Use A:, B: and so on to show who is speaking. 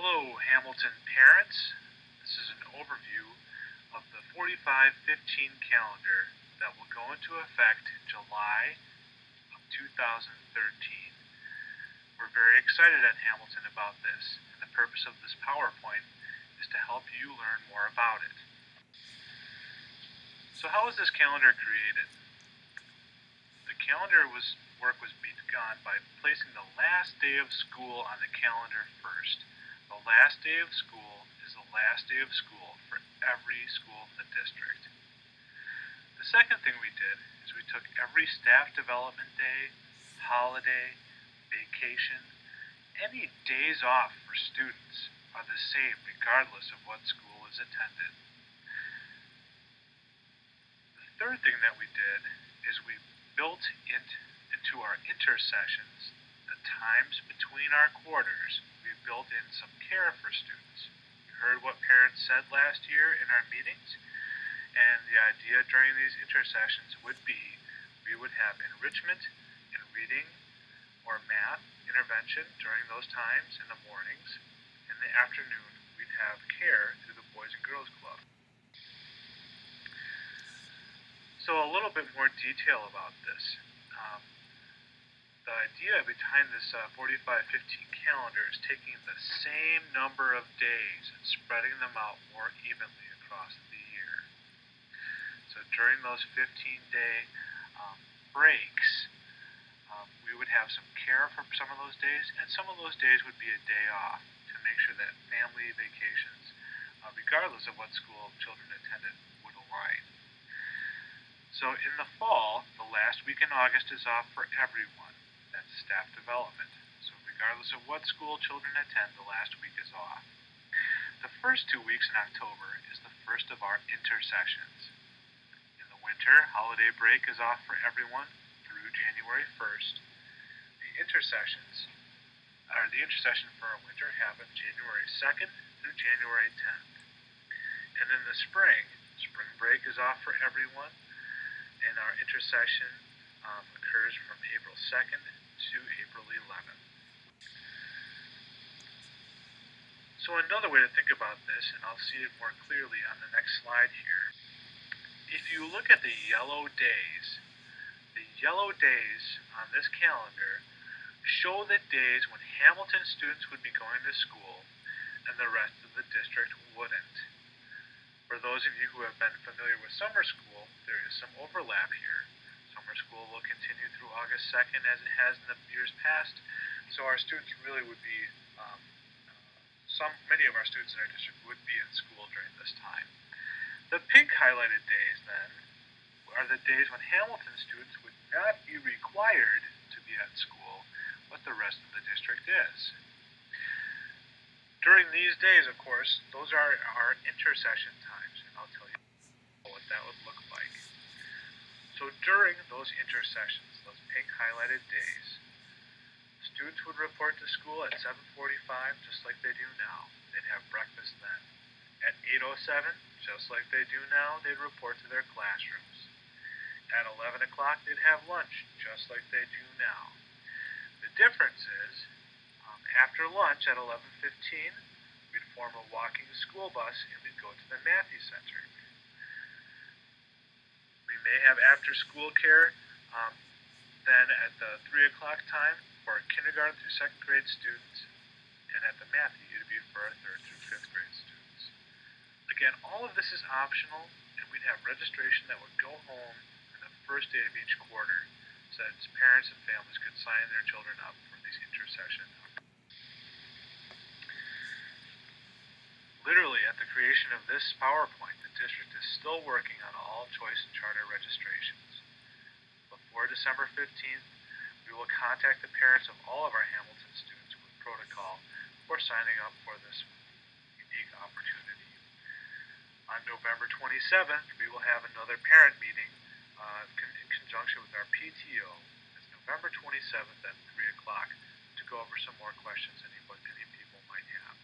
A: Hello, Hamilton parents. This is an overview of the 45-15 calendar that will go into effect in July of 2013. We're very excited at Hamilton about this, and the purpose of this PowerPoint is to help you learn more about it. So how was this calendar created? The calendar work was begun by placing the last day of school on the calendar first. The last day of school is the last day of school for every school in the district. The second thing we did is we took every staff development day, holiday, vacation, any days off for students are the same regardless of what school is attended. The third thing that we did is we built into our intersessions the times between our quarters. We built in some care for students. You heard what parents said last year in our meetings, and the idea during these intersessions would be we would have enrichment in reading or math intervention during those times in the mornings. In the afternoon, we'd have care through the Boys and Girls Club. So a little bit more detail about this. The idea behind this 45-15 calendar is taking the same number of days and spreading them out more evenly across the year. So during those 15-day breaks, we would have some care for some of those days, and some of those days would be a day off to make sure that family vacations, regardless of what school children attended, would align. So in the fall, the last week in August is off for everyone. That's staff development. So regardless of what school children attend, the last week is off. The first 2 weeks in October is the first of our intersessions. In the winter, holiday break is off for everyone through January 1st. The intersession for our winter happens January 2nd through January 10th. And in the spring break is off for everyone, and our intersession occurs from April 2nd to April 11th. So another way to think about this, and I'll see it more clearly on the next slide here, if you look at the yellow days on this calendar show the days when Hamilton students would be going to school and the rest of the district wouldn't. For those of you who have been familiar with summer school, there is some overlap here. Summer school will continue through August 2nd as it has in the years past, so our students really would be, many of our students in our district would be in school during this time. The pink highlighted days then are the days when Hamilton students would not be required to be at school, but the rest of the district is. During these days, of course, those are our intersession times, and I'll tell you what that would look like. So during those intersessions, those pink highlighted days, students would report to school at 7:45, just like they do now. They'd have breakfast then. At 8:07, just like they do now, they'd report to their classrooms. At 11 o'clock, they'd have lunch, just like they do now. The difference is, after lunch at 11:15, we'd form a walking school bus and we'd go to the Matthew Center. We may have after-school care then at the 3 o'clock time for our kindergarten through second grade students, and at the Matthew it'd be for our third through fifth grade students. Again, all of this is optional, and we'd have registration that would go home on the first day of each quarter so that parents and families could sign their children up for these intersessions. Literally, at the creation of this PowerPoint, the district is still working on all choice and charter registrations. Before December 15th, we will contact the parents of all of our Hamilton students with protocol for signing up for this unique opportunity. On November 27th, we will have another parent meeting in conjunction with our PTO. It's November 27th at 3 o'clock to go over some more questions any people might have.